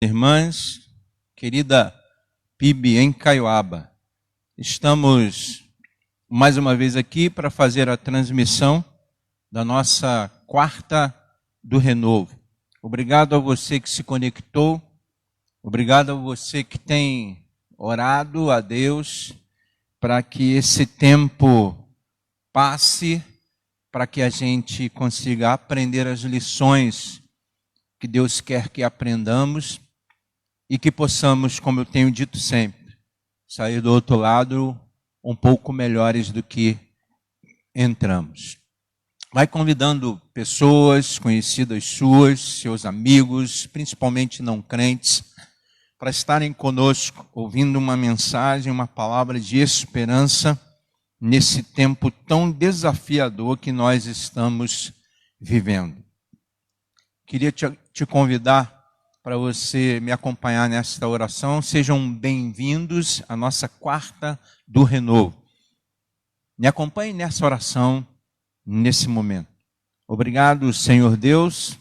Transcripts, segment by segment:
Irmãs, querida PIB em Caiuaba, estamos mais uma vez aqui para fazer a transmissão da nossa quarta do Renovo. Obrigado a você que se conectou, obrigado a você que tem orado a Deus para que esse tempo passe, para que a gente consiga aprender as lições que Deus quer que aprendamos e que possamos, como eu tenho dito sempre, sair do outro lado um pouco melhores do que entramos. Vai convidando pessoas conhecidas suas, seus amigos, principalmente não crentes, para estarem conosco, ouvindo uma mensagem, uma palavra de esperança nesse tempo tão desafiador que nós estamos vivendo. Queria te convidar para você me acompanhar nesta oração. Sejam bem-vindos à nossa quarta do Renovo. Me acompanhe nessa oração, nesse momento. Obrigado, Senhor Deus.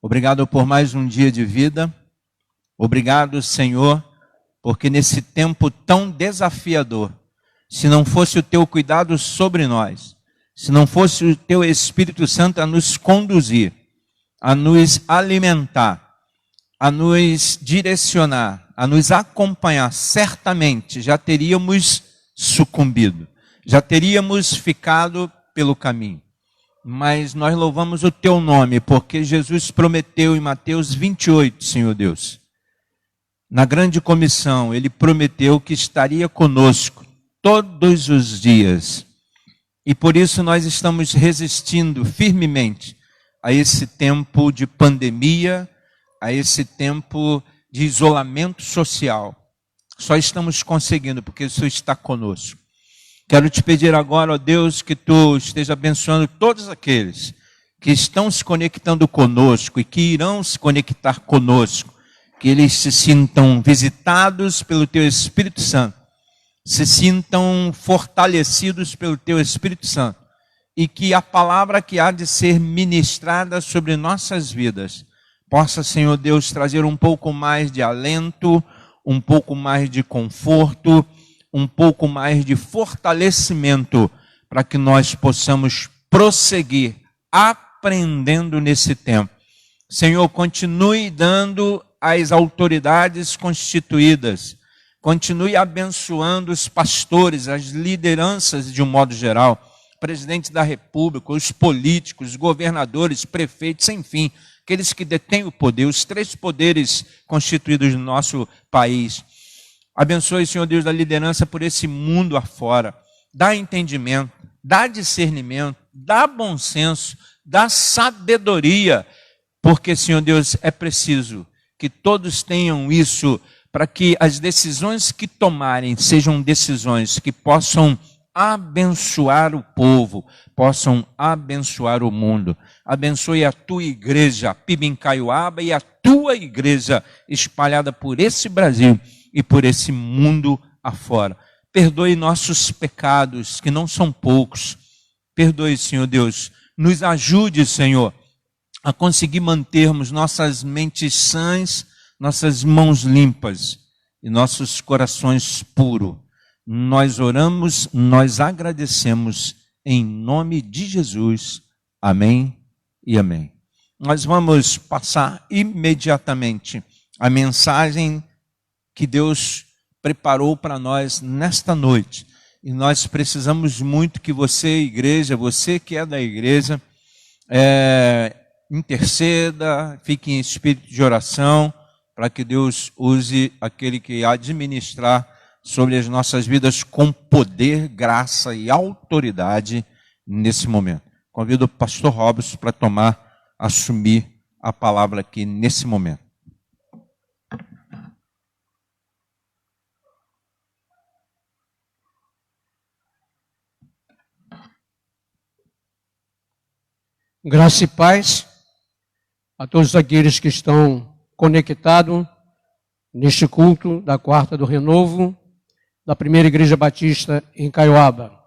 Obrigado por mais um dia de vida. Obrigado, Senhor, porque nesse tempo tão desafiador, se não fosse o teu cuidado sobre nós, se não fosse o teu Espírito Santo a nos conduzir, a nos alimentar, a nos direcionar, a nos acompanhar, certamente já teríamos sucumbido, já teríamos ficado pelo caminho. Mas nós louvamos o teu nome, porque Jesus prometeu em Mateus 28, Senhor Deus, na grande comissão, ele prometeu que estaria conosco todos os dias. E por isso nós estamos resistindo firmemente a esse tempo de pandemia, a esse tempo de isolamento social. Só estamos conseguindo porque o Senhor está conosco. Quero te pedir agora, ó Deus, que tu esteja abençoando todos aqueles que estão se conectando conosco e que irão se conectar conosco, que eles se sintam visitados pelo teu Espírito Santo, se sintam fortalecidos pelo teu Espírito Santo, e que a palavra que há de ser ministrada sobre nossas vidas possa, Senhor Deus, trazer um pouco mais de alento, um pouco mais de conforto, um pouco mais de fortalecimento, para que nós possamos prosseguir aprendendo nesse tempo. Senhor, continue dando às autoridades constituídas, continue abençoando os pastores, as lideranças de um modo geral, presidente da República, os políticos, os governadores, prefeitos, enfim, aqueles que detêm o poder, os três poderes constituídos no nosso país. Abençoe, Senhor Deus, da liderança por esse mundo afora. Dá entendimento, dá discernimento, dá bom senso, dá sabedoria, porque, Senhor Deus, é preciso que todos tenham isso para que as decisões que tomarem sejam decisões que possam abençoar o povo, possam abençoar o mundo. Abençoe a tua igreja, PIB em Caiuaba, e a tua igreja espalhada por esse Brasil e por esse mundo afora. Perdoe nossos pecados, que não são poucos. Perdoe, Senhor Deus. Nos ajude, Senhor, a conseguir mantermos nossas mentes sãs, nossas mãos limpas e nossos corações puros. Nós oramos, nós agradecemos em nome de Jesus. Amém e amém. Nós vamos passar imediatamente a mensagem que Deus preparou para nós nesta noite. E nós precisamos muito que você, igreja, você que é da igreja, interceda, fique em espírito de oração, para que Deus use aquele que há de ministrar sobre as nossas vidas com poder, graça e autoridade nesse momento. Convido o pastor Robson para assumir a palavra aqui nesse momento. Graça e paz a todos aqueles que estão conectados neste culto da quarta do Renovo, da Primeira Igreja Batista em Caiuaba.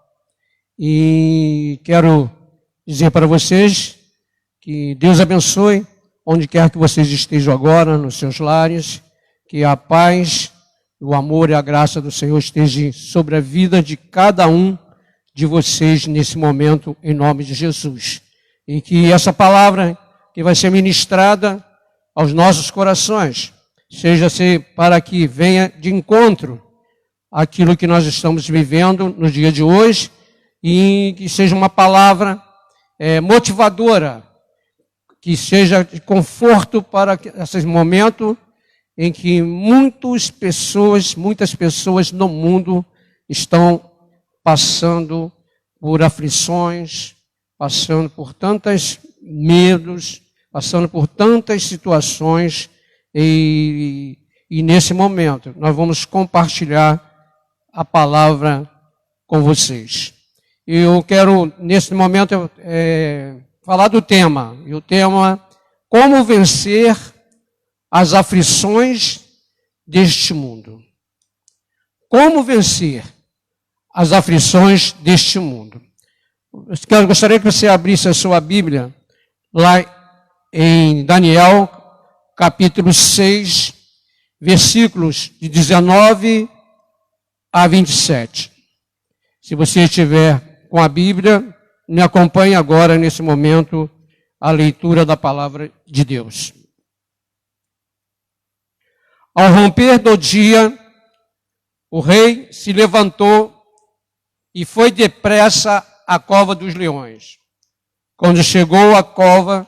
E quero dizer para vocês que Deus abençoe onde quer que vocês estejam agora, nos seus lares, que a paz, o amor e a graça do Senhor estejam sobre a vida de cada um de vocês nesse momento, em nome de Jesus. E que essa palavra que vai ser ministrada aos nossos corações, seja para que venha de encontro àquilo que nós estamos vivendo no dia de hoje, e que seja uma palavra motivadora, que seja de conforto para esses momentos em que muitas pessoas no mundo estão passando por aflições, passando por tantos medos, passando por tantas situações, e nesse momento nós vamos compartilhar a palavra com vocês. Eu quero, nesse momento, falar do tema, e o tema: como vencer as aflições deste mundo. Como vencer as aflições deste mundo. Eu gostaria que você abrisse a sua Bíblia lá em Daniel, capítulo 6, versículos de 19 a 27. Se você estiver com a Bíblia, me acompanhe agora, nesse momento, a leitura da palavra de Deus. Ao romper do dia, o rei se levantou e foi depressa à cova dos leões. Quando chegou à cova,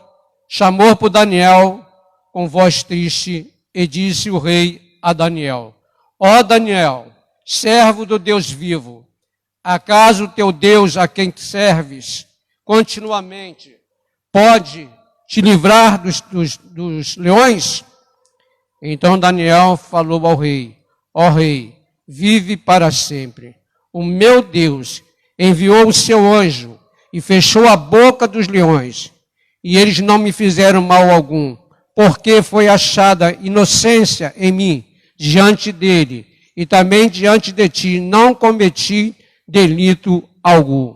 chamou por Daniel com voz triste e disse o rei a Daniel: ó Daniel, servo do Deus vivo, acaso o teu Deus a quem serves continuamente pode te livrar dos leões? Então Daniel falou ao rei: ó rei, vive para sempre. O meu Deus enviou o seu anjo e fechou a boca dos leões, e eles não me fizeram mal algum, porque foi achada inocência em mim diante dele, e também diante de ti não cometi delito algum.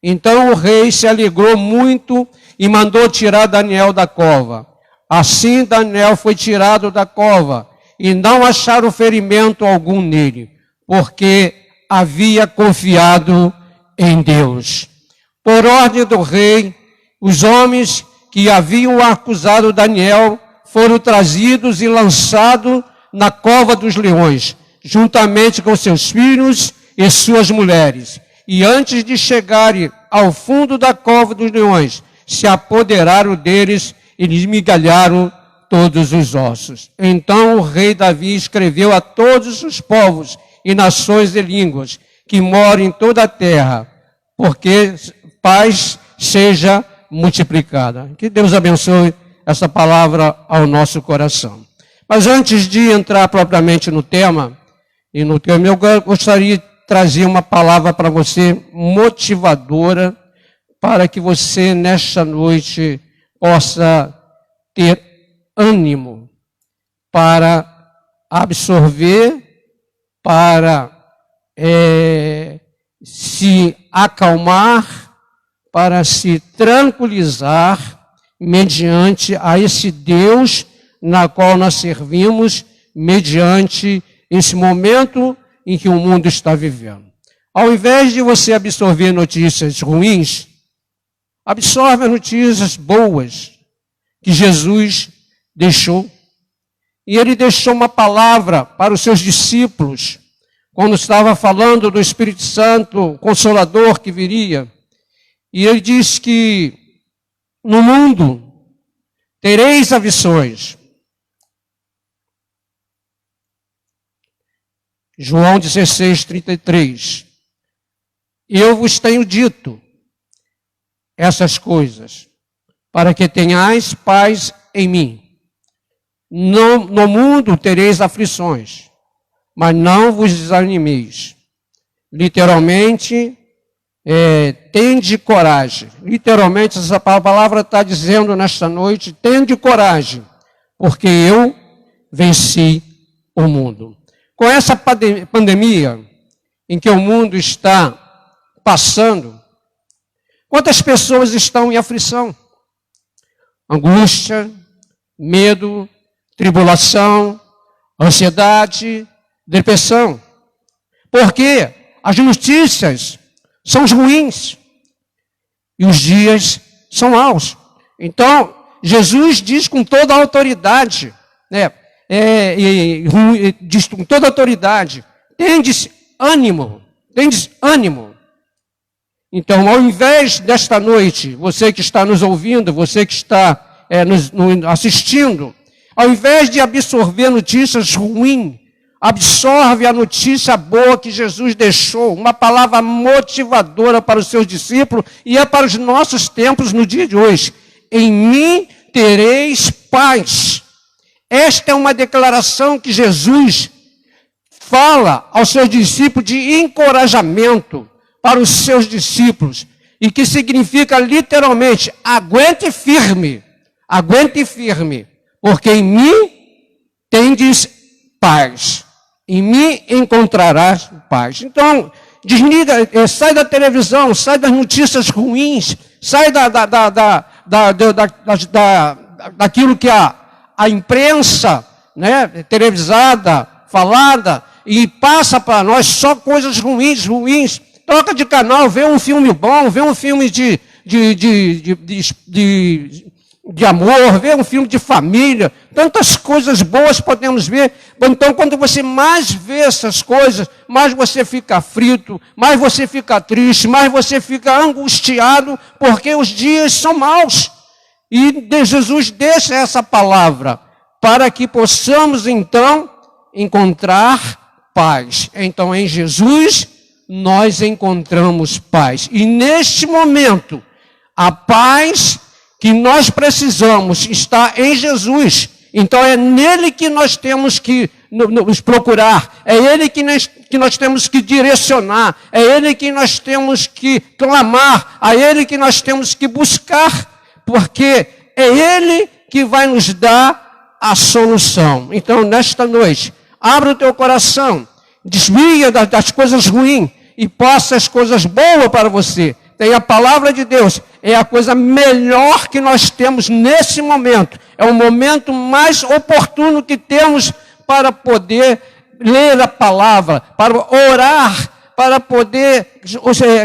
Então o rei se alegrou muito e mandou tirar Daniel da cova. Assim Daniel foi tirado da cova, e não acharam ferimento algum nele, porque havia confiado em Deus. Por ordem do rei, os homens que haviam acusado Daniel foram trazidos e lançados na cova dos leões, juntamente com seus filhos e suas mulheres. E antes de chegarem ao fundo da cova dos leões, se apoderaram deles e lhes migalharam todos os ossos. Então o rei Davi escreveu a todos os povos e nações e línguas que moram em toda a terra, porque paz seja multiplicada. Que Deus abençoe essa palavra ao nosso coração. Mas antes de entrar propriamente no tema, eu gostaria de trazer uma palavra para você motivadora, para que você nesta noite possa ter ânimo para absorver, para se acalmar, para se tranquilizar mediante a esse Deus na qual nós servimos, mediante esse momento em que o mundo está vivendo. Ao invés de você absorver notícias ruins, absorve as notícias boas que Jesus deixou. E ele deixou uma palavra para os seus discípulos, quando estava falando do Espírito Santo, Consolador que viria. E ele diz que no mundo tereis aflições. João 16, 33. Eu vos tenho dito essas coisas, para que tenhais paz em mim. No mundo tereis aflições, mas não vos desanimeis. Literalmente, tende coragem. Literalmente, essa palavra está dizendo nesta noite: tende coragem, porque eu venci o mundo. Com essa pandemia em que o mundo está passando, quantas pessoas estão em aflição, angústia, medo, tribulação, ansiedade, depressão. Porque as notícias são ruins e os dias são maus. Então, Jesus diz com toda a autoridade, né? Diz com toda a autoridade, tendes ânimo, tendes ânimo. Então, ao invés desta noite, você que está nos ouvindo, você que está nos assistindo, ao invés de absorver notícias ruins, absorve a notícia boa que Jesus deixou, uma palavra motivadora para os seus discípulos e é para os nossos tempos no dia de hoje. Em mim tereis paz. Esta é uma declaração que Jesus fala aos seus discípulos de encorajamento para os seus discípulos e que significa literalmente, aguente firme, porque em mim tendes paz. Em mim encontrarás paz. Então, desliga, sai da televisão, sai das notícias ruins, sai daquilo que a imprensa, né, televisada, falada, e passa para nós só coisas ruins. Troca de canal, vê um filme bom, vê um filme de amor, vê um filme de família, tantas coisas boas podemos ver. Então, quando você mais vê essas coisas, mais você fica aflito, mais você fica triste, mais você fica angustiado, porque os dias são maus. E Jesus deixa essa palavra para que possamos, então, encontrar paz. Então, em Jesus, nós encontramos paz. E neste momento, a paz que nós precisamos está em Jesus. Então é nele que nós temos que nos procurar, é ele que nós temos que direcionar, é ele que nós temos que clamar, é ele que nós temos que buscar, porque é ele que vai nos dar a solução. Então, nesta noite, abra o teu coração, desvia das coisas ruins e possa as coisas boas para você. Tem a palavra de Deus, é a coisa melhor que nós temos nesse momento. É o momento mais oportuno que temos para poder ler a palavra, para orar, para poder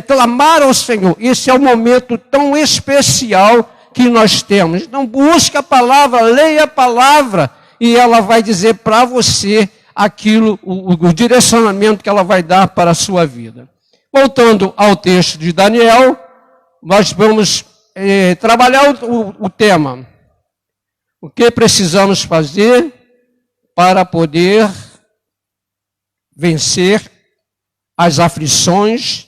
clamar ao Senhor. Esse é o momento tão especial que nós temos. Então busque a palavra, leia a palavra e ela vai dizer para você aquilo, o direcionamento que ela vai dar para a sua vida. Voltando ao texto de Daniel, nós vamos trabalhar o tema. O que precisamos fazer para poder vencer as aflições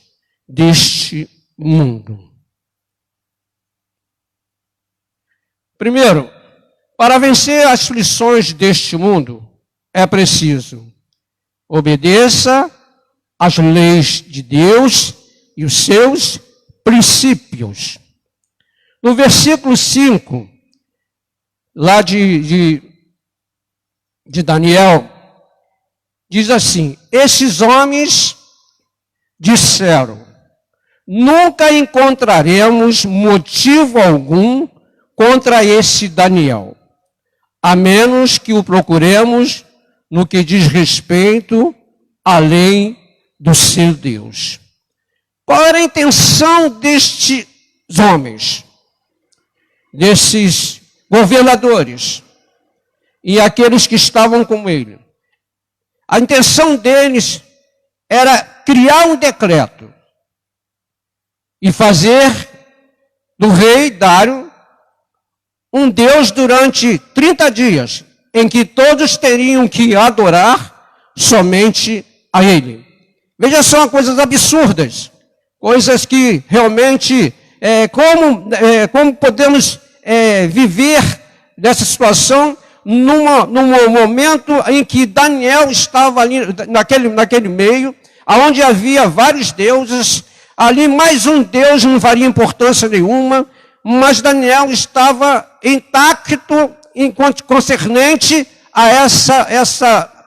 deste mundo? Primeiro, para vencer as aflições deste mundo, é preciso obedeça as leis de Deus e os seus princípios. No versículo 5, lá de Daniel, diz assim: esses homens disseram, nunca encontraremos motivo algum contra esse Daniel, a menos que o procuremos no que diz respeito à lei do seu Deus. Qual era a intenção destes homens, desses governadores e aqueles que estavam com ele? A intenção deles era criar um decreto e fazer do rei Dário um Deus durante 30 dias, em que todos teriam que adorar somente a ele. Veja só, coisas absurdas, coisas que realmente, como podemos viver dessa situação num momento em que Daniel estava ali naquele meio, onde havia vários deuses, ali mais um Deus não faria importância nenhuma, mas Daniel estava intacto enquanto concernente a essa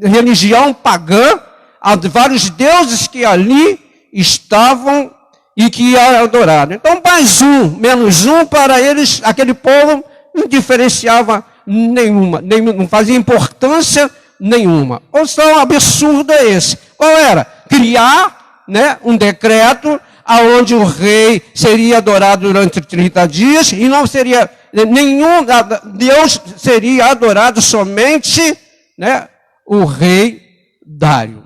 religião pagã, a vários deuses que ali estavam e que eram adorados. Então, mais um, menos um, para eles, aquele povo não diferenciava nenhuma, não fazia importância nenhuma. Ou só um absurdo é esse. Qual era? Criar, né, um decreto aonde o rei seria adorado durante 30 dias e não seria nenhum, Deus seria adorado somente, né, o rei Dário.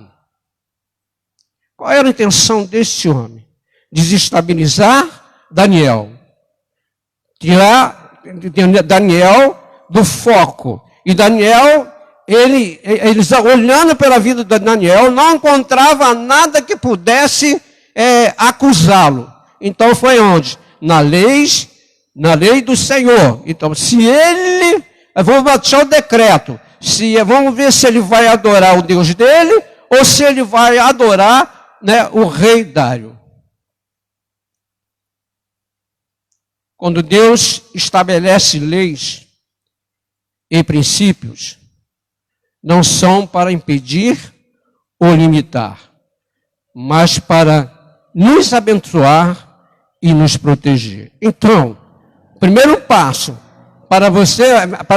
Qual era a intenção desse homem? Desestabilizar Daniel. Tirar Daniel do foco. E Daniel, eles olhando pela vida de Daniel, não encontrava nada que pudesse acusá-lo. Então foi onde? Na lei do Senhor. Então, se ele, vamos baixar o decreto, vamos ver se ele vai adorar o Deus dele, ou se ele vai adorar, né, o rei Dário. Quando Deus estabelece leis e princípios, não são para impedir ou limitar, mas para nos abençoar e nos proteger. Então, primeiro passo para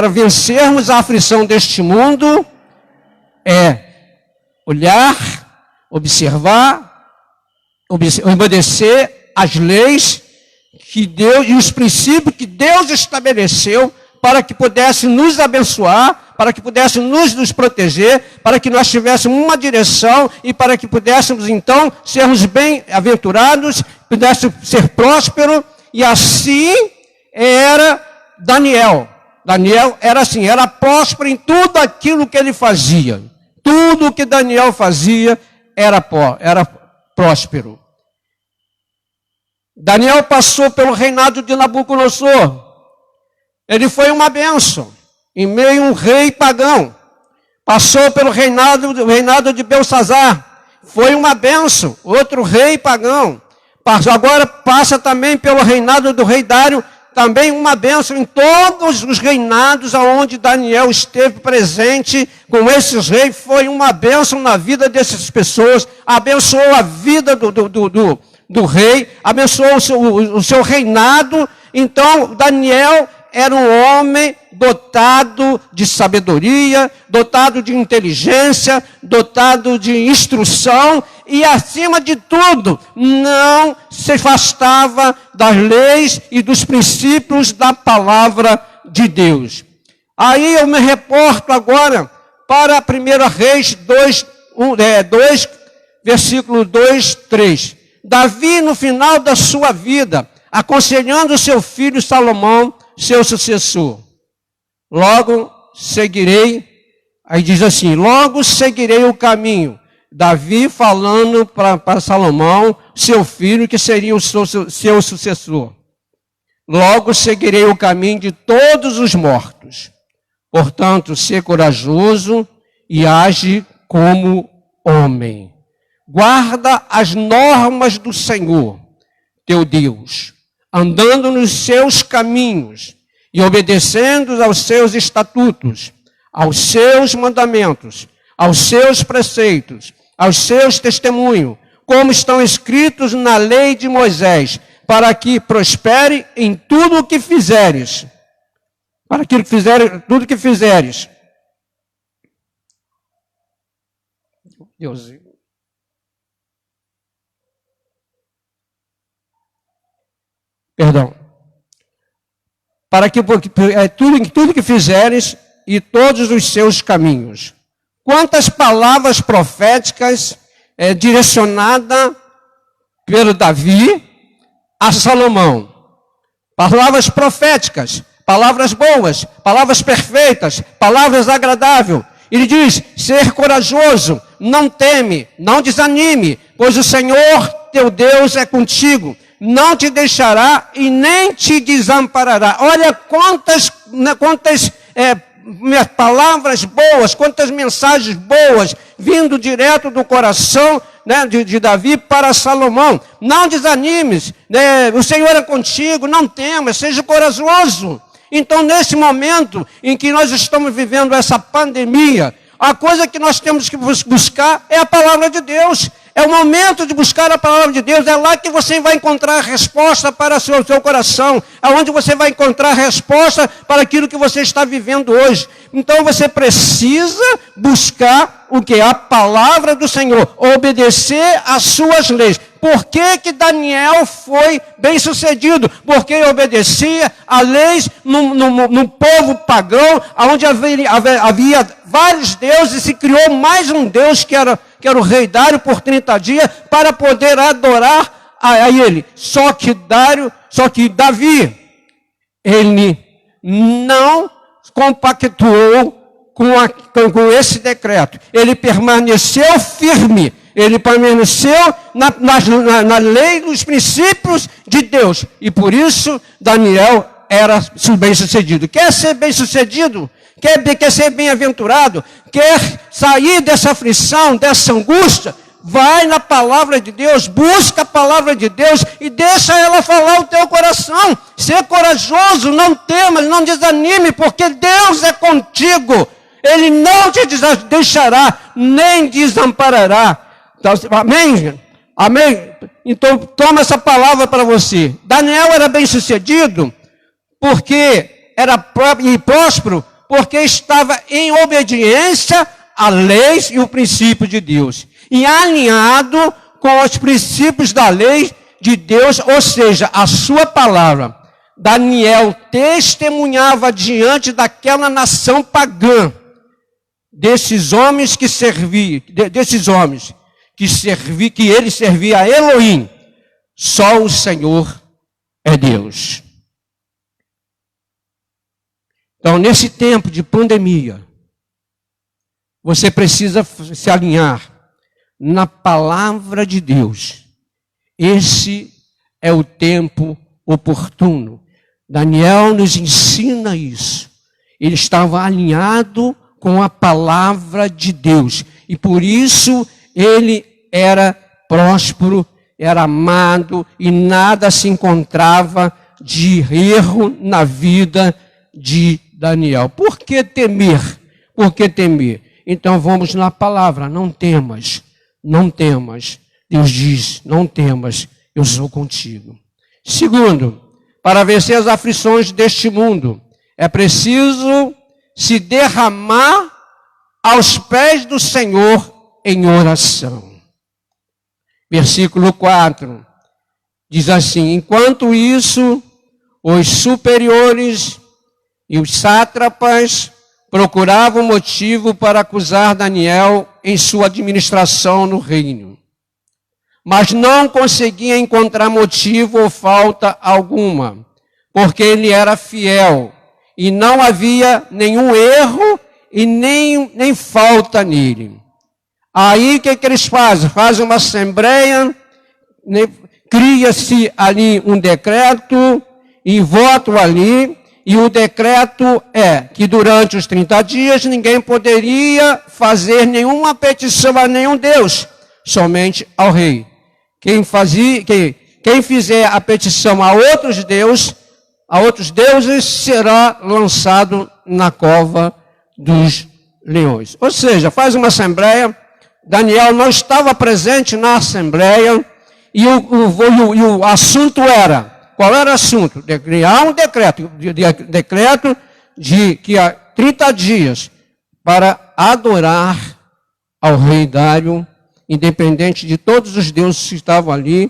vencermos a aflição deste mundo é olhar, observar, obedecer as leis que Deus e os princípios que Deus estabeleceu para que pudesse nos abençoar, para que pudesse nos proteger, para que nós tivéssemos uma direção e para que pudéssemos então sermos bem-aventurados, pudéssemos ser prósperos, e assim era Daniel. Daniel era assim, era próspero em tudo aquilo que ele fazia. Tudo que Daniel fazia era próspero. Daniel passou pelo reinado de Nabucodonosor. Ele foi uma bênção, em meio a um rei pagão. Passou pelo reinado de Belsazar. Foi uma bênção, outro rei pagão. Agora passa também pelo reinado do rei Dário, também uma bênção em todos os reinados aonde Daniel esteve presente com esses reis. Foi uma bênção na vida dessas pessoas, abençoou a vida do rei, abençoou o seu reinado. Então, Daniel era um homem dotado de sabedoria, dotado de inteligência, dotado de instrução e, acima de tudo, não se afastava das leis e dos princípios da palavra de Deus. Aí eu me reporto agora para 1 Reis 2, versículo 2, 3. Davi, no final da sua vida, aconselhando seu filho Salomão, seu sucessor. Logo seguirei, aí diz assim, logo seguirei o caminho. Davi falando para Salomão, seu filho, que seria o seu sucessor. Logo seguirei o caminho de todos os mortos. Portanto, ser corajoso e age como homem. Guarda as normas do Senhor, teu Deus, andando nos seus caminhos e obedecendo aos seus estatutos, aos seus mandamentos, aos seus preceitos, aos seus testemunhos, como estão escritos na lei de Moisés, para que prospere em tudo o que fizeres. Para aquilo que fizeres, tudo que fizeres. Deus. Perdão. Para que tudo que fizeres e todos os seus caminhos. Quantas palavras proféticas direcionadas pelo Davi a Salomão. Palavras proféticas, palavras boas, palavras perfeitas, palavras agradáveis. Ele diz, ser corajoso, não teme, não desanime, pois o Senhor teu Deus é contigo. Não te deixará e nem te desamparará. Olha quantas palavras boas, quantas mensagens boas, vindo direto do coração, né, de Davi para Salomão. Não desanimes, né, o Senhor é contigo, não temas, seja corajoso. Então, nesse momento em que nós estamos vivendo essa pandemia, A coisa que nós temos que buscar é a palavra de Deus. É o momento de buscar a palavra de Deus. É lá que você vai encontrar a resposta para o seu coração. É onde você vai encontrar a resposta para aquilo que você está vivendo hoje. Então você precisa buscar o que? A palavra do Senhor. Obedecer às suas leis. Por que Daniel foi bem sucedido? Porque ele obedecia a leis no povo pagão, onde havia vários deuses, e se criou mais um Deus que era o rei Dário por 30 dias, para poder adorar a ele. Só que Davi, ele não compactuou com esse decreto. Ele permaneceu firme. Ele permaneceu na lei, nos princípios de Deus. E por isso, Daniel era bem-sucedido. Quer ser bem-sucedido? Quer ser bem-aventurado? Quer sair dessa aflição, dessa angústia? Vai na palavra de Deus, busca a palavra de Deus e deixa ela falar o teu coração. Ser corajoso, não temas, não desanime, porque Deus é contigo. Ele não te deixará, nem desamparará. Amém? Amém? Então, toma essa palavra para você. Daniel era bem-sucedido porque era próspero, porque estava em obediência à lei e o princípio de Deus. E alinhado com os princípios da lei de Deus, ou seja, a sua palavra. Daniel testemunhava diante daquela nação pagã, desses homens que ele servia a Elohim. Só o Senhor é Deus. Então, nesse tempo de pandemia, você precisa se alinhar na palavra de Deus. Esse é o tempo oportuno. Daniel nos ensina isso. Ele estava alinhado com a palavra de Deus. E por isso ele era próspero, era amado e nada se encontrava de erro na vida de Daniel. Por que temer? Por que temer? Então vamos na palavra. Não temas, não temas. Deus diz, não temas, eu sou contigo. Segundo, para vencer as aflições deste mundo, é preciso se derramar aos pés do Senhor em oração. Versículo 4 diz assim: enquanto isso, os superiores e os sátrapas procuravam motivo para acusar Daniel em sua administração no reino, mas não conseguiam encontrar motivo ou falta alguma, porque ele era fiel e não havia nenhum erro e nem falta nele. Aí o que eles fazem? Fazem uma assembleia, cria-se ali um decreto e votam ali, e o decreto é que durante os 30 dias ninguém poderia fazer nenhuma petição a nenhum Deus, somente ao rei. Quem fizer a petição a outros deuses, será lançado na cova dos leões. Ou seja, faz uma assembleia. Daniel não estava presente na assembleia e o assunto era, qual era o assunto? De criar um decreto de que há 30 dias para adorar ao rei Dário, independente de todos os deuses que estavam ali,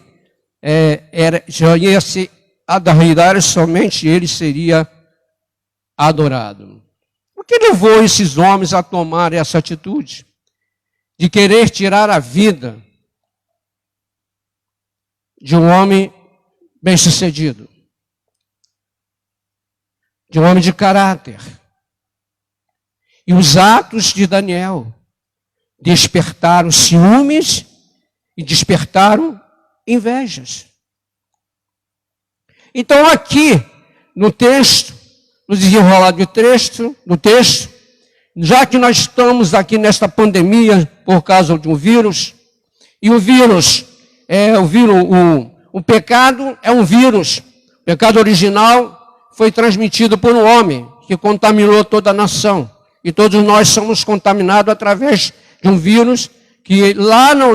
já ia ser a da rei Dário, somente ele seria adorado. O que levou esses homens a tomar essa atitude? De querer tirar a vida de um homem bem-sucedido, de um homem de caráter. E os atos de Daniel despertaram ciúmes e despertaram invejas. Então aqui, no texto, no desenrolar do texto, já que nós estamos aqui nesta pandemia por causa de um vírus, e o vírus o pecado é um vírus. O pecado original foi transmitido por um homem que contaminou toda a nação. E todos nós somos contaminados através de um vírus que lá no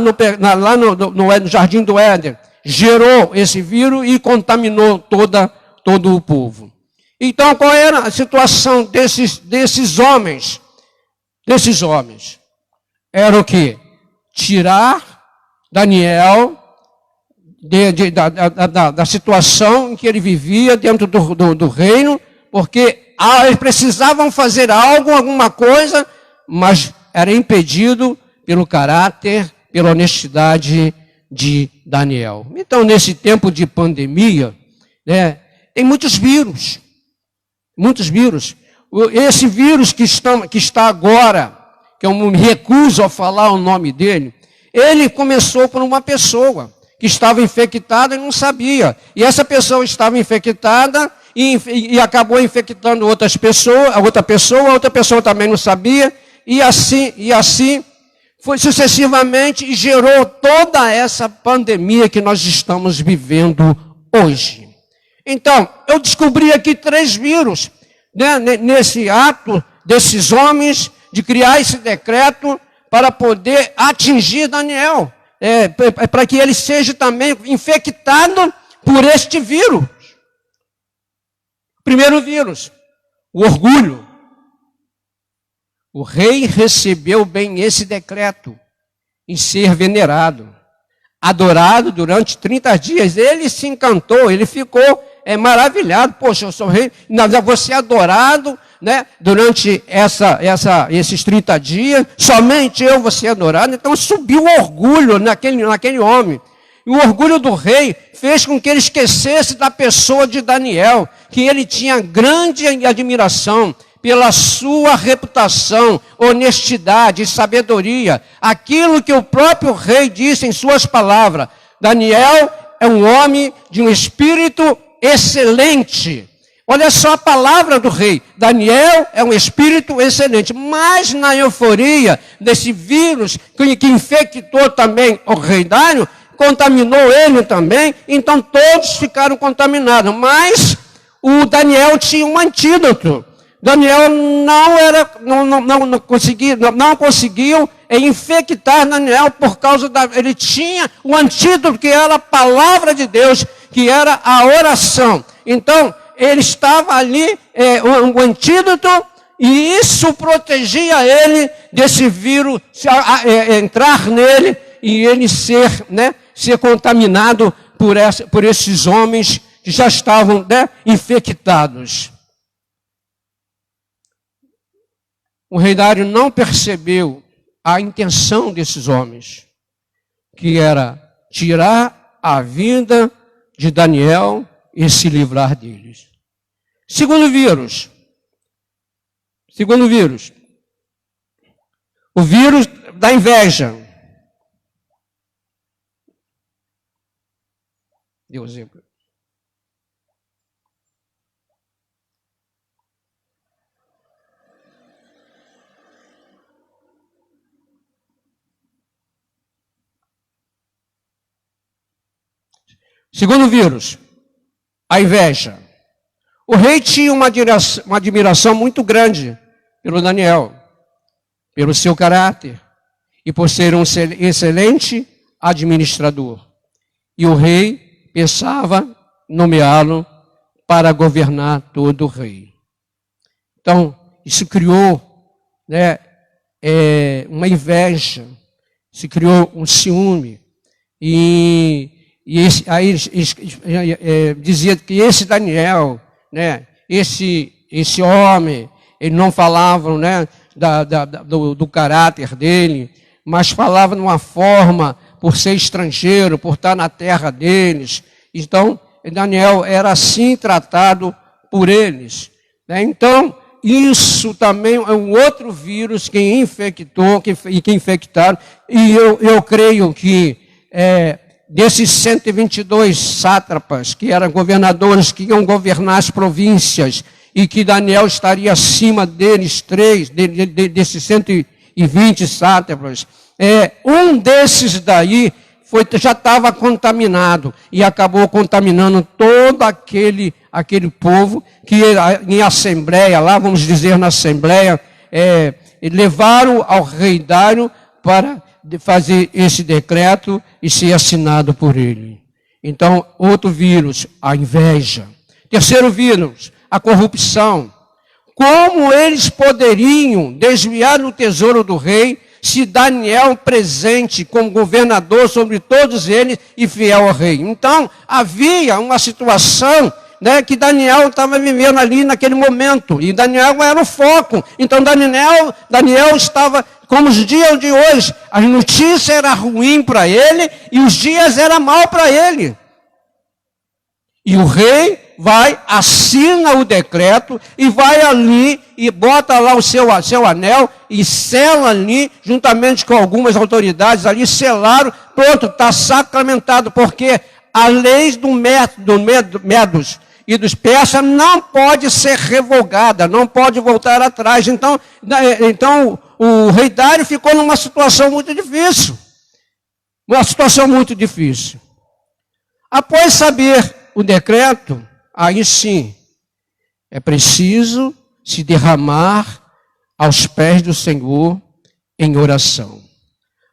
Jardim do Éden gerou esse vírus e contaminou todo o povo. Então, qual era a situação desses homens? Desses homens. Era o quê? Tirar Daniel da situação em que ele vivia dentro do reino, porque eles precisavam fazer alguma coisa, mas era impedido pelo caráter, pela honestidade de Daniel. Então, nesse tempo de pandemia, né, tem muitos vírus. Muitos vírus. Esse vírus que está agora, que eu me recuso a falar o nome dele, ele começou por uma pessoa que estava infectada e não sabia. E essa pessoa estava infectada e acabou infectando outra pessoa também não sabia, e assim foi sucessivamente e gerou toda essa pandemia que nós estamos vivendo hoje. Então, eu descobri aqui 3 vírus, né, nesse ato desses homens de criar esse decreto para poder atingir Daniel, para que ele seja também infectado por este vírus. Primeiro vírus, o orgulho. O rei recebeu bem esse decreto em ser venerado, adorado durante 30 dias. Ele se encantou, ele ficou maravilhado. Poxa, eu sou rei, vou ser adorado, né, durante esses 30 dias, somente eu vou ser adorado. Então subiu o orgulho naquele homem. E o orgulho do rei fez com que ele esquecesse da pessoa de Daniel, que ele tinha grande admiração pela sua reputação, honestidade e sabedoria. Aquilo que o próprio rei disse em suas palavras: Daniel é um homem de um espírito excelente. Olha só a palavra do rei: Daniel é um espírito excelente. Mas na euforia desse vírus que infectou também o rei Dário, contaminou ele também, então todos ficaram contaminados. Mas o Daniel tinha um antídoto. Daniel não conseguiu infectar Daniel por causa ele tinha o antídoto, que era a palavra de Deus, que era a oração. Então, ele estava ali, um antídoto, e isso protegia ele desse vírus entrar nele e ele ser contaminado por esses homens que já estavam, né, infectados. O rei Dário não percebeu a intenção desses homens, que era tirar a vida de Daniel e se livrar deles. Segundo vírus, o vírus da inveja. Deu exemplo. Segundo vírus, a inveja. O rei tinha uma admiração muito grande pelo Daniel, pelo seu caráter e por ser um excelente administrador. E o rei pensava nomeá-lo para governar todo o rei. Então, isso criou, né, uma inveja, se criou um ciúme. Aí dizia que esse Daniel, né, esse homem, ele não falava, né, do caráter dele, mas falava de uma forma, por ser estrangeiro, por estar na terra deles. Então, Daniel era assim tratado por eles, né? Então, isso também é um outro vírus que infectaram, e eu creio que desses 122 sátrapas, que eram governadores, que iam governar as províncias, e que Daniel estaria acima deles, desses 120 sátrapas, um desses daí já estava contaminado, e acabou contaminando todo aquele povo, que em assembleia, lá vamos dizer na assembleia, levaram ao rei Dário para fazer esse decreto e ser assinado por ele. Então, outro vírus, a inveja. Terceiro vírus, a corrupção. Como eles poderiam desviar o tesouro do rei se Daniel presente como governador sobre todos eles e fiel ao rei? Então, havia uma situação, né, que Daniel estava vivendo ali naquele momento. E Daniel era o foco. Então, Daniel estava, como os dias de hoje, as notícias eram ruins para ele e os dias eram mal para ele. E o rei vai, assina o decreto e vai ali e bota lá o seu anel e sela ali, juntamente com algumas autoridades ali, selaram, pronto, está sacramentado, porque a lei do Medos e dos persas não pode ser revogada, não pode voltar atrás. Então o rei Dário ficou numa situação muito difícil. Uma situação muito difícil. Após saber o decreto, aí sim, é preciso se derramar aos pés do Senhor em oração.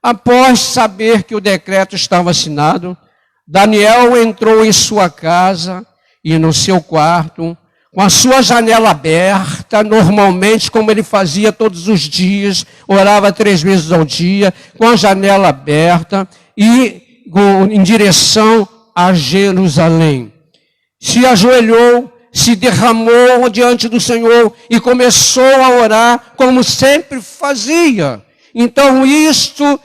Após saber que o decreto estava assinado, Daniel entrou em sua casa e no seu quarto, com a sua janela aberta, normalmente como ele fazia todos os dias, orava 3 vezes ao dia, com a janela aberta e em direção a Jerusalém. Se ajoelhou, se derramou diante do Senhor e começou a orar como sempre fazia. Então isso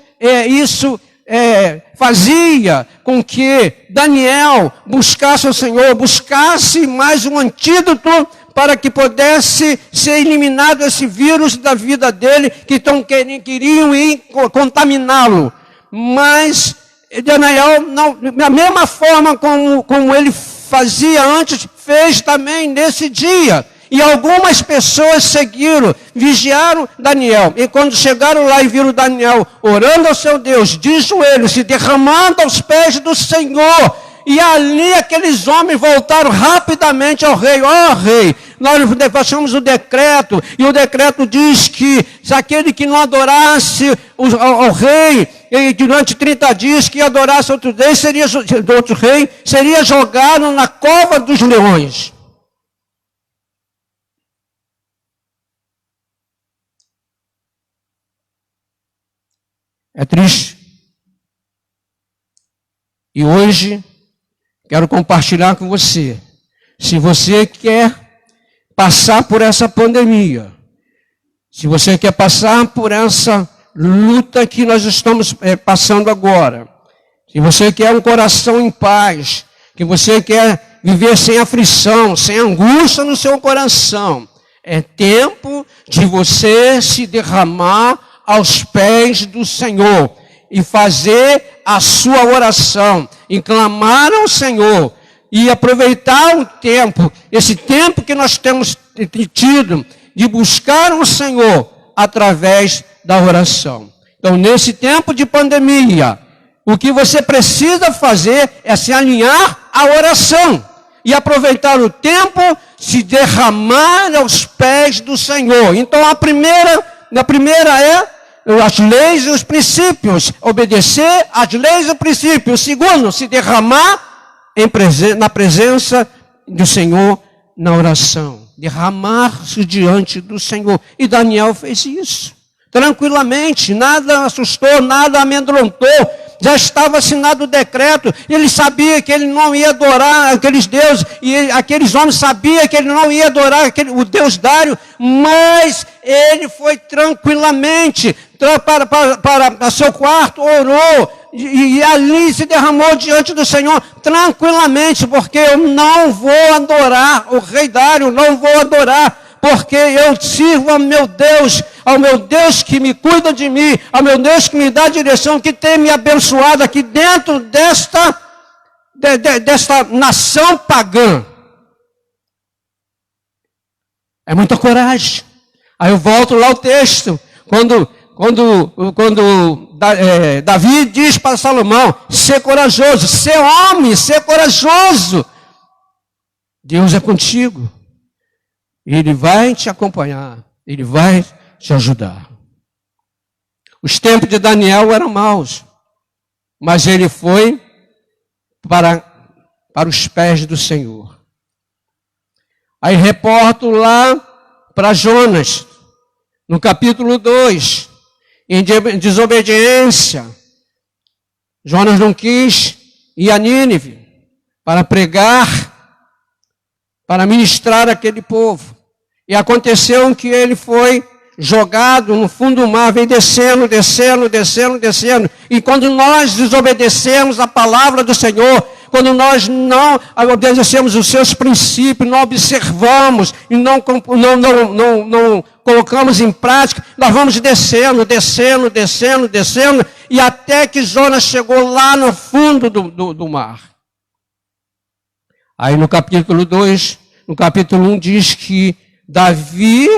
fazia com que Daniel buscasse o Senhor, buscasse mais um antídoto para que pudesse ser eliminado esse vírus da vida dele, que queriam ir contaminá-lo. Mas Daniel, não, da mesma forma como ele fazia antes, fez também nesse dia. E algumas pessoas seguiram, vigiaram Daniel. E quando chegaram lá e viram Daniel orando ao seu Deus, de joelhos, se derramando aos pés do Senhor, e ali aqueles homens voltaram rapidamente ao rei. Ó rei, nós passamos o decreto, e o decreto diz que se aquele que não adorasse ao rei, e durante 30 dias que adorasse outro rei, seria jogado na cova dos leões. É triste. E hoje, quero compartilhar com você. Se você quer passar por essa pandemia, se você quer passar por essa luta que nós estamos passando agora, se você quer um coração em paz, que você quer viver sem aflição, sem angústia no seu coração, é tempo de você se derramar aos pés do Senhor e fazer a sua oração, e clamar ao Senhor, e aproveitar o tempo, esse tempo que nós temos tido, de buscar o Senhor através da oração. Então, nesse tempo de pandemia, o que você precisa fazer é se alinhar à oração, e aproveitar o tempo, se derramar aos pés do Senhor. Então, a primeira é as leis e os princípios, obedecer às leis e princípios. Segundo, se derramar na presença do Senhor na oração. Derramar-se diante do Senhor. E Daniel fez isso. Tranquilamente, nada assustou, nada amedrontou. Já estava assinado o decreto. Ele sabia que ele não ia adorar aqueles deuses. E aqueles homens sabiam que ele não ia adorar o Deus Dário. Mas ele foi tranquilamente para seu quarto, orou. E ali se derramou diante do Senhor tranquilamente. Porque eu não vou adorar o rei Dário, não vou adorar. Porque eu sirvo ao meu Deus que me cuida de mim, ao meu Deus que me dá direção, que tem me abençoado aqui dentro desta nação pagã. É muita coragem. Aí eu volto lá ao texto, quando Davi diz para Salomão, ser corajoso, ser homem, ser corajoso. Deus é contigo. Ele vai te acompanhar, Ele vai te ajudar. Os tempos de Daniel eram maus, mas ele foi para os pés do Senhor. Aí reporto lá para Jonas, no capítulo 2, em desobediência. Jonas não quis ir a Nínive para pregar, para ministrar aquele povo. E aconteceu que ele foi jogado no fundo do mar, vem descendo, descendo, descendo, descendo. E quando nós desobedecemos a palavra do Senhor, quando nós não obedecemos os seus princípios, não observamos e não colocamos em prática, nós vamos descendo, descendo, descendo, descendo, e até que Jonas chegou lá no fundo do mar. Aí no capítulo 2, no capítulo 1 diz que Davi,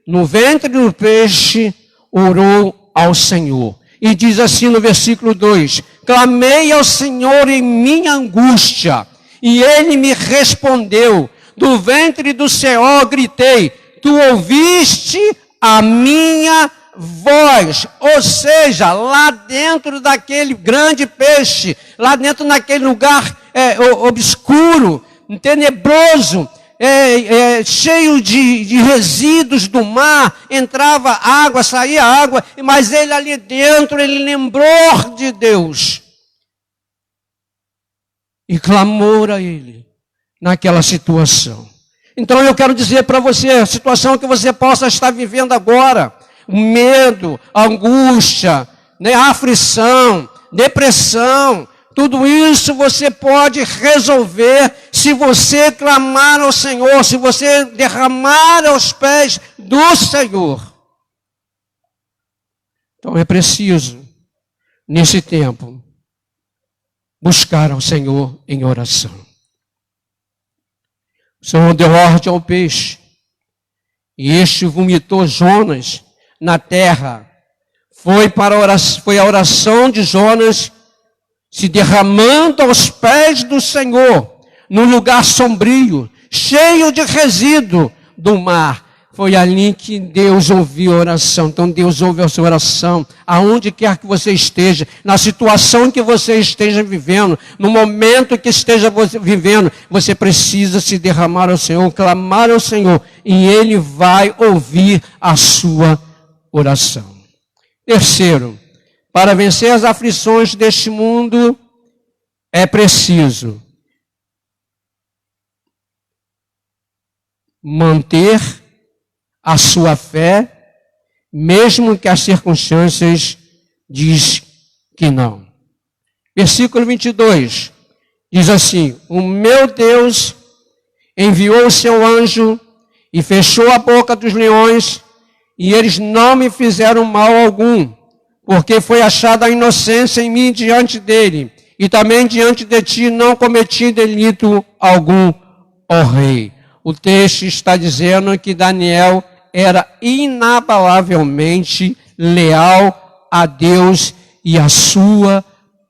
no ventre do peixe, orou ao Senhor. E diz assim no versículo 2, clamei ao Senhor em minha angústia, e Ele me respondeu. Do ventre do Seol gritei, tu ouviste a minha voz. Ou seja, lá dentro daquele grande peixe, lá dentro naquele lugar obscuro, tenebroso, cheio de resíduos do mar, entrava água, saía água, mas ele ali dentro, ele lembrou de Deus. E clamou a ele, naquela situação. Então eu quero dizer para você, a situação que você possa estar vivendo agora, o medo, a angústia, né, a aflição, depressão, tudo isso você pode resolver se você clamar ao Senhor, se você derramar aos pés do Senhor. Então é preciso, nesse tempo, buscar ao Senhor em oração. O Senhor deu ordem ao peixe, e este vomitou Jonas na terra. Foi a oração de Jonas se derramando aos pés do Senhor, num lugar sombrio, cheio de resíduo do mar. Foi ali que Deus ouviu a oração. Então Deus ouve a sua oração, aonde quer que você esteja, na situação que você esteja vivendo, no momento que esteja vivendo, você precisa se derramar ao Senhor, clamar ao Senhor, e Ele vai ouvir a sua oração. Terceiro, para vencer as aflições deste mundo, é preciso manter a sua fé, mesmo que as circunstâncias diz que não. Versículo 22, diz assim, o meu Deus enviou o seu anjo e fechou a boca dos leões, e eles não me fizeram mal algum, porque foi achada a inocência em mim diante dele, e também diante de ti não cometi delito algum, ó rei. O texto está dizendo que Daniel era inabalavelmente leal a Deus e a sua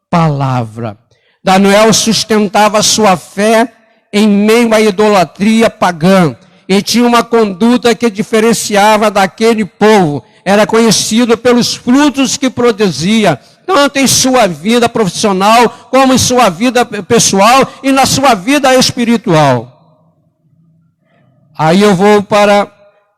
palavra. Daniel sustentava a sua fé em meio à idolatria pagã, e tinha uma conduta que diferenciava daquele povo. Era conhecido pelos frutos que produzia, tanto em sua vida profissional, como em sua vida pessoal e na sua vida espiritual. Aí eu vou para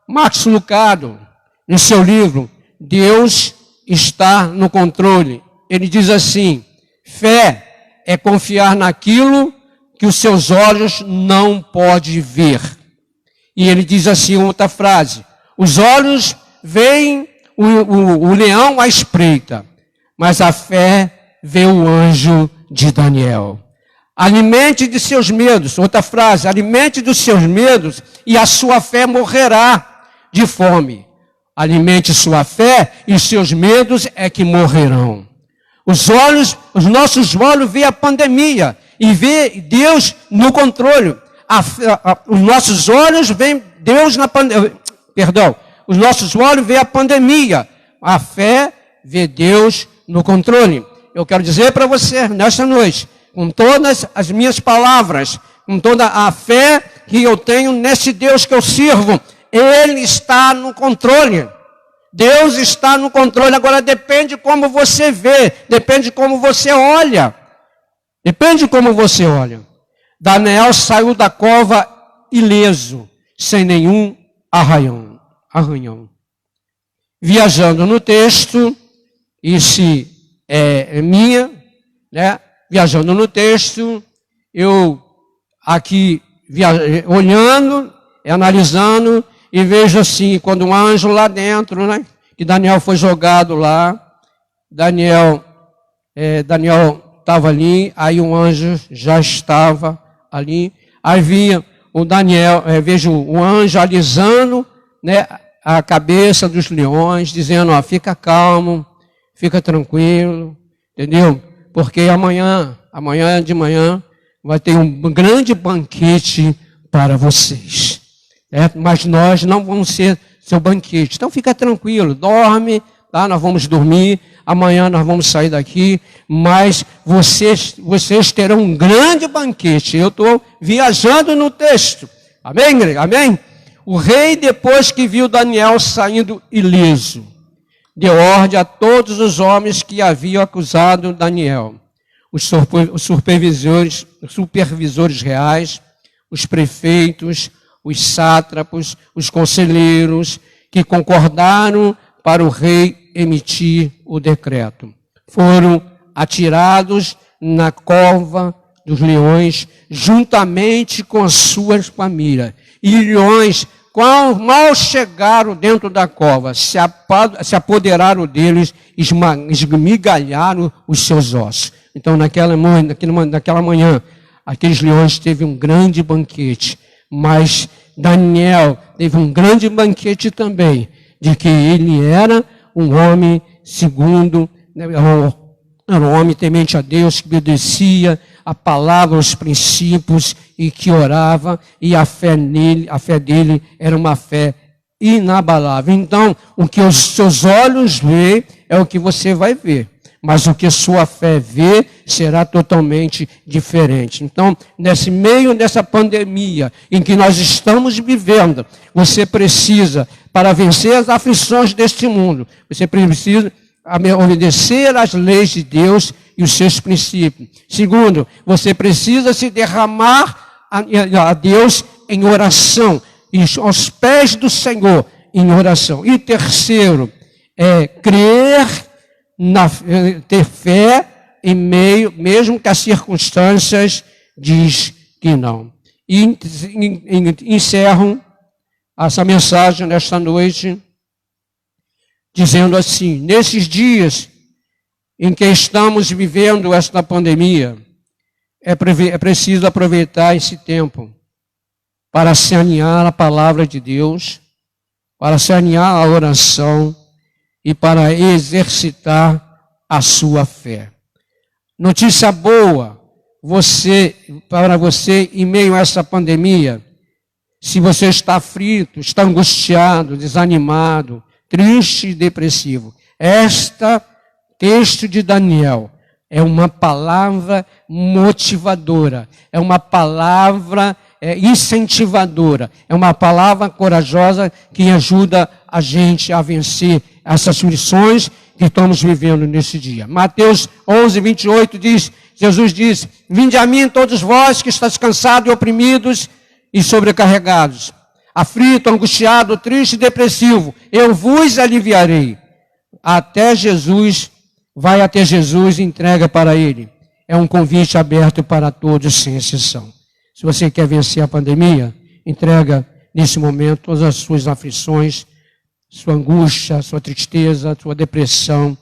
Max Lucado, no seu livro, Deus está no controle. Ele diz assim, fé é confiar naquilo que os seus olhos não podem ver. E ele diz assim, outra frase, os olhos veem o leão à espreita, mas a fé vê o anjo de Daniel. Alimente de seus medos, outra frase, alimente dos seus medos e a sua fé morrerá de fome. Alimente sua fé e os seus medos é que morrerão. Os nossos olhos veem a pandemia e vê Deus no controle. Os nossos olhos veem Deus na pandemia, os nossos olhos veem a pandemia. A fé vê Deus no controle. Eu quero dizer para você, nesta noite, com todas as minhas palavras, com toda a fé que eu tenho nesse Deus que eu sirvo, Ele está no controle. Deus está no controle. Agora depende como você vê, depende como você olha. Depende como você olha. Daniel saiu da cova ileso, sem nenhum arranhão. Viajando no texto, isso é minha, né? Viajando no texto, eu aqui olhando, analisando, e vejo assim, quando um anjo lá dentro, né? Que Daniel foi jogado lá, Daniel estava ali, aí um anjo já estava ali, aí vinha o Daniel, vejo o anjo alisando, né, a cabeça dos leões, dizendo, ó, fica calmo, fica tranquilo, entendeu? Porque amanhã de manhã, vai ter um grande banquete para vocês. Mas nós não vamos ser seu banquete. Então fica tranquilo, dorme, tá? Nós vamos dormir, amanhã nós vamos sair daqui, mas vocês terão um grande banquete. Eu estou viajando no texto. Amém, igreja? Amém? O rei, depois que viu Daniel saindo ileso, deu ordem a todos os homens que haviam acusado Daniel, os supervisores reais, os prefeitos, os sátrapos, os conselheiros, que concordaram para o rei emitir o decreto. Foram atirados na cova dos leões, juntamente com as suas famílias. E leões, quando mal chegaram dentro da cova, se apoderaram deles, esmigalharam os seus ossos. Então, naquela manhã, aqueles leões teve um grande banquete, mas Daniel teve um grande banquete também, de que ele era um homem segundo, era um homem temente a Deus, que obedecia a palavra, os princípios, e que orava, e a fé dele era uma fé inabalável. Então, o que os seus olhos veem é o que você vai ver, mas o que sua fé vê será totalmente diferente. Então, nesse meio dessa pandemia em que nós estamos vivendo, você precisa, para vencer as aflições deste mundo, você precisa obedecer às leis de Deus e os seus princípios. Segundo, você precisa se derramar a Deus em oração, e aos pés do Senhor em oração. E terceiro, ter fé em meio, mesmo que as circunstâncias diz que não. E encerro essa mensagem nesta noite dizendo assim: nesses dias em que estamos vivendo esta pandemia, é preciso aproveitar esse tempo para se alinhar à palavra de Deus, para se alinhar à oração e para exercitar a sua fé. Notícia boa, para você, em meio a essa pandemia, se você está aflito, está angustiado, desanimado, triste e depressivo, texto de Daniel é uma palavra motivadora, é uma palavra incentivadora, é uma palavra corajosa que ajuda a gente a vencer essas aflições que estamos vivendo nesse dia. Mateus 11, 28 diz, Jesus diz, vinde a mim todos vós que estáis cansados e oprimidos e sobrecarregados, aflito, angustiado, triste e depressivo, eu vos aliviarei. Vai até Jesus e entrega para ele. É um convite aberto para todos, sem exceção. Se você quer vencer a pandemia, entrega nesse momento todas as suas aflições, sua angústia, sua tristeza, sua depressão,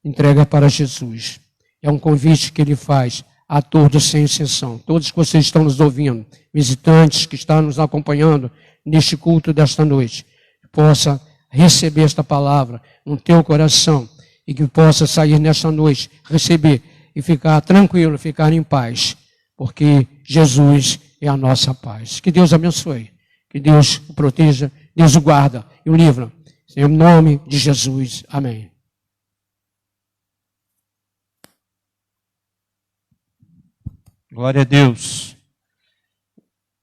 entrega para Jesus. É um convite que ele faz a todos, sem exceção. Todos que vocês estão nos ouvindo, visitantes que estão nos acompanhando neste culto desta noite, possa receber esta palavra no teu coração e que possa sair nesta noite, receber e ficar tranquilo, ficar em paz, porque Jesus é a nossa paz. Que Deus abençoe, que Deus o proteja, Deus o guarda e o livra. Em nome de Jesus. Amém. Glória a Deus.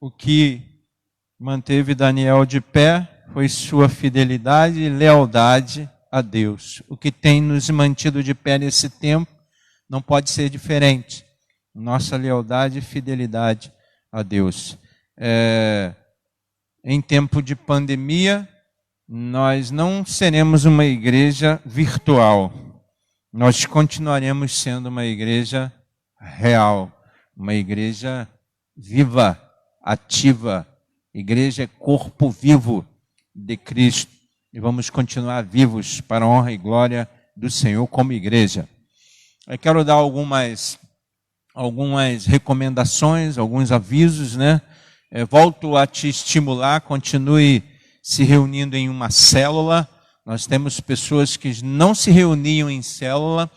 O que manteve Daniel de pé foi sua fidelidade e lealdade a Deus. O que tem nos mantido de pé nesse tempo não pode ser diferente. Nossa lealdade e fidelidade a Deus. Em tempo de pandemia, nós não seremos uma igreja virtual. Nós continuaremos sendo uma igreja real, uma igreja viva, ativa. Igreja é corpo vivo de Cristo. E vamos continuar vivos para a honra e glória do Senhor como igreja. Eu quero dar algumas recomendações, alguns avisos, né? Volto a te estimular, continue se reunindo em uma célula. Nós temos pessoas que não se reuniam em célula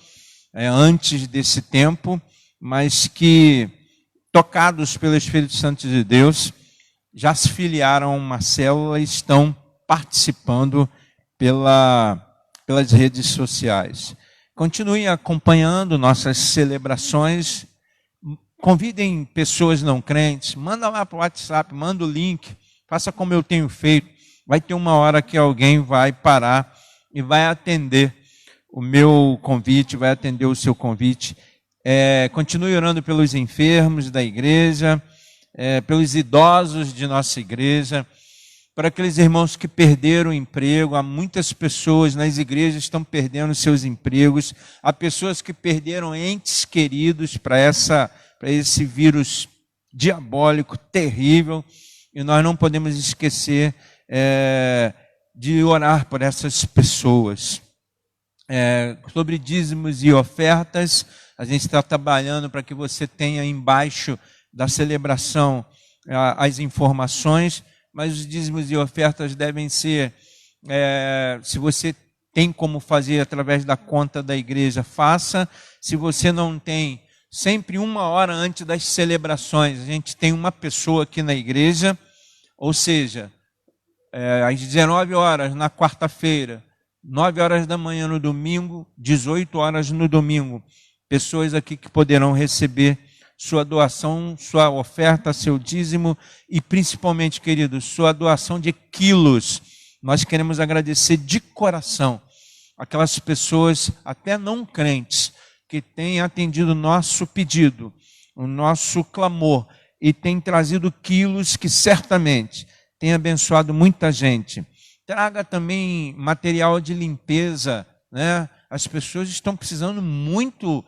antes desse tempo, mas que, tocados pelo Espírito Santo de Deus, já se filiaram a uma célula e estão participando pelas redes sociais. Continuem acompanhando nossas celebrações. Convidem pessoas não crentes, manda lá para o WhatsApp, manda o link, faça como eu tenho feito. Vai ter uma hora que alguém vai parar e vai atender o meu convite, vai atender o seu convite. Continue orando pelos enfermos da igreja, pelos idosos de nossa igreja, para aqueles irmãos que perderam o emprego. Há muitas pessoas nas igrejas que estão perdendo seus empregos. Há pessoas que perderam entes queridos para esse vírus diabólico, terrível. E nós não podemos esquecer de orar por essas pessoas. Sobre dízimos e ofertas, a gente está trabalhando para que você tenha embaixo da celebração as informações, mas os dízimos e ofertas devem ser, se você tem como fazer através da conta da igreja, faça. Se você não tem, sempre 1 hora antes das celebrações, a gente tem uma pessoa aqui na igreja, ou seja, às 19 horas na quarta-feira, 9 horas da manhã no domingo, 18 horas no domingo, pessoas aqui que poderão receber sua doação, sua oferta, seu dízimo e principalmente, queridos, sua doação de quilos. Nós queremos agradecer de coração aquelas pessoas, até não crentes, que têm atendido o nosso pedido, o nosso clamor e têm trazido quilos que certamente têm abençoado muita gente. Traga também material de limpeza, né? As pessoas estão precisando muito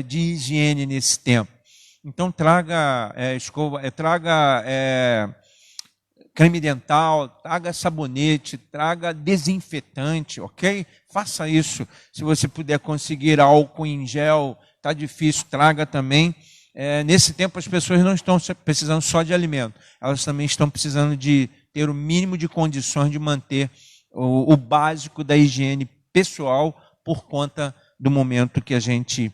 de higiene nesse tempo. Então traga creme dental, traga sabonete, traga desinfetante, ok? Faça isso. Se você puder conseguir álcool em gel, está difícil, traga também. Nesse tempo as pessoas não estão precisando só de alimento, elas também estão precisando de ter o mínimo de condições de manter o básico da higiene pessoal por conta do momento que a gente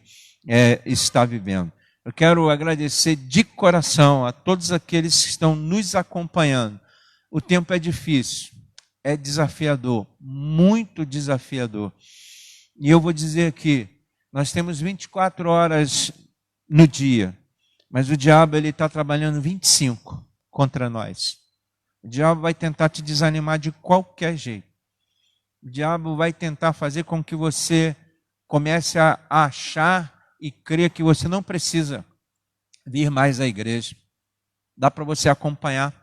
está vivendo. Eu quero agradecer de coração a todos aqueles que estão nos acompanhando. O tempo é difícil, é desafiador, muito desafiador. E eu vou dizer aqui, nós temos 24 horas no dia, mas o diabo está trabalhando 25 contra nós. O diabo vai tentar te desanimar de qualquer jeito. O diabo vai tentar fazer com que você comece a achar e crer que você não precisa vir mais à igreja. Dá para você acompanhar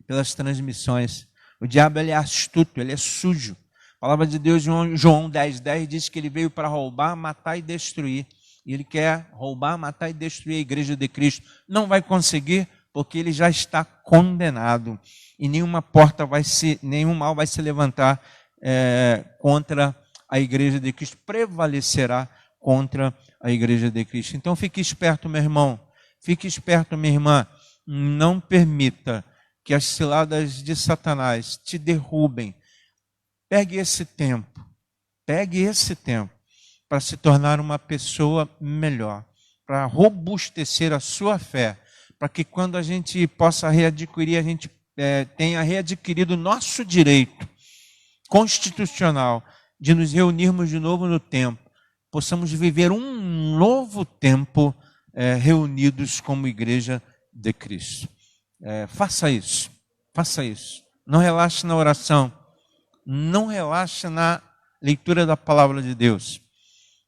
pelas transmissões. O diabo ele é astuto, ele é sujo. A palavra de Deus, João 10:10, diz que ele veio para roubar, matar e destruir. E ele quer roubar, matar e destruir a igreja de Cristo. Não vai conseguir, porque ele já está condenado. E nenhum mal vai se levantar contra a igreja de Cristo, prevalecerá contra a igreja de Cristo. Então fique esperto, meu irmão, fique esperto, minha irmã, não permita que as ciladas de Satanás te derrubem. Pegue esse tempo para se tornar uma pessoa melhor, para robustecer a sua fé, para que quando a gente possa readquirir, a gente tenha readquirido o nosso direito constitucional de nos reunirmos de novo no templo, possamos viver um novo tempo reunidos como igreja de Cristo. Faça isso. Não relaxe na oração. não relaxa na leitura da palavra de Deus.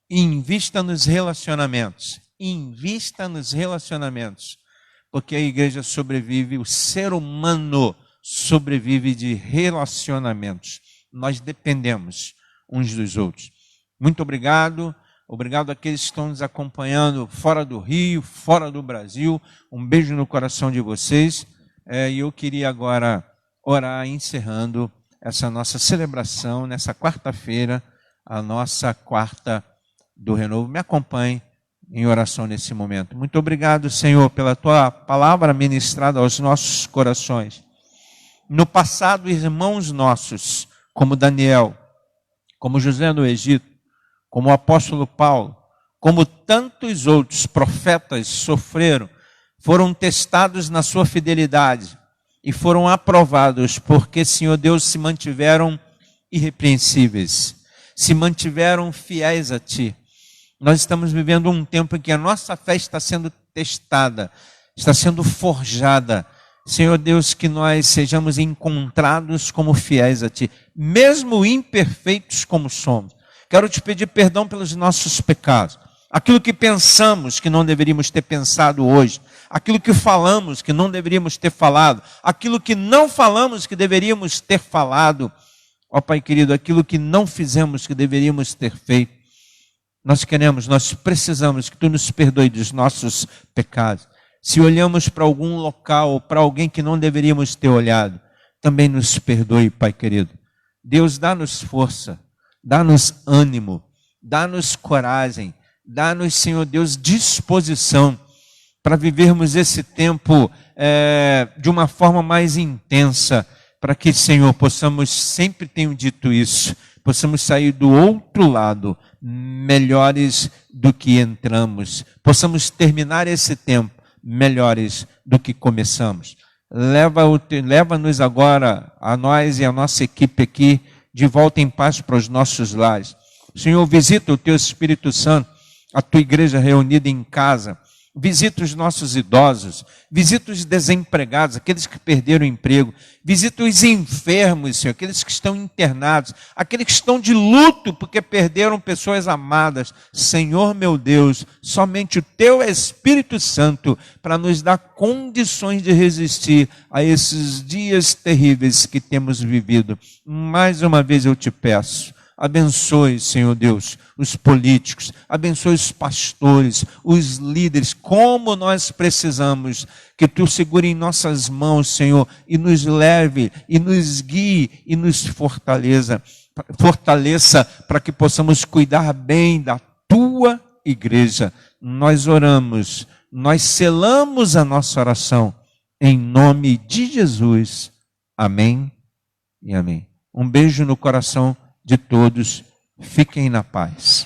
Invista nos relacionamentos. Invista nos relacionamentos. Porque a igreja sobrevive, o ser humano sobrevive de relacionamentos. Nós dependemos uns dos outros. Muito obrigado. Obrigado àqueles que estão nos acompanhando fora do Rio, fora do Brasil. Um beijo no coração de vocês. E eu queria agora orar, encerrando essa nossa celebração, nessa quarta-feira, a nossa quarta do Renovo. Me acompanhe em oração nesse momento. Muito obrigado, Senhor, pela Tua palavra ministrada aos nossos corações. No passado, irmãos nossos, como Daniel, como José no Egito, como o apóstolo Paulo, como tantos outros profetas sofreram, foram testados na sua fidelidade e foram aprovados, porque, Senhor Deus, se mantiveram irrepreensíveis, se mantiveram fiéis a Ti. Nós estamos vivendo um tempo em que a nossa fé está sendo testada, está sendo forjada. Senhor Deus, que nós sejamos encontrados como fiéis a Ti, mesmo imperfeitos como somos. Quero te pedir perdão pelos nossos pecados. Aquilo que pensamos que não deveríamos ter pensado hoje, aquilo que falamos que não deveríamos ter falado, aquilo que não falamos que deveríamos ter falado. Ó Pai querido, aquilo que não fizemos que deveríamos ter feito. Nós precisamos que Tu nos perdoe dos nossos pecados. Se olhamos para algum local, para alguém que não deveríamos ter olhado, também nos perdoe, Pai querido. Deus, dá-nos força, dá-nos ânimo, dá-nos coragem, dá-nos, Senhor Deus, disposição para vivermos esse tempo de uma forma mais intensa, para que, Senhor, possamos, sempre tenho dito isso, possamos sair do outro lado melhores do que entramos, possamos terminar esse tempo melhores do que começamos. Leva-nos agora, a nós e a nossa equipe aqui, de volta em paz para os nossos lares. Senhor, visita o Teu Espírito Santo, a Tua igreja reunida em casa. Visita os nossos idosos, visita os desempregados, aqueles que perderam o emprego, visita os enfermos, Senhor, aqueles que estão internados, aqueles que estão de luto porque perderam pessoas amadas. Senhor meu Deus, somente o Teu Espírito Santo para nos dar condições de resistir a esses dias terríveis que temos vivido. Mais uma vez eu te peço, abençoe, Senhor Deus, os políticos, abençoe os pastores, os líderes, como nós precisamos que Tu segure em nossas mãos, Senhor, e nos leve, e nos guie, e nos fortaleça para que possamos cuidar bem da Tua igreja. Nós oramos, nós selamos a nossa oração, em nome de Jesus. Amém e amém. Um beijo no coração de todos, fiquem na paz.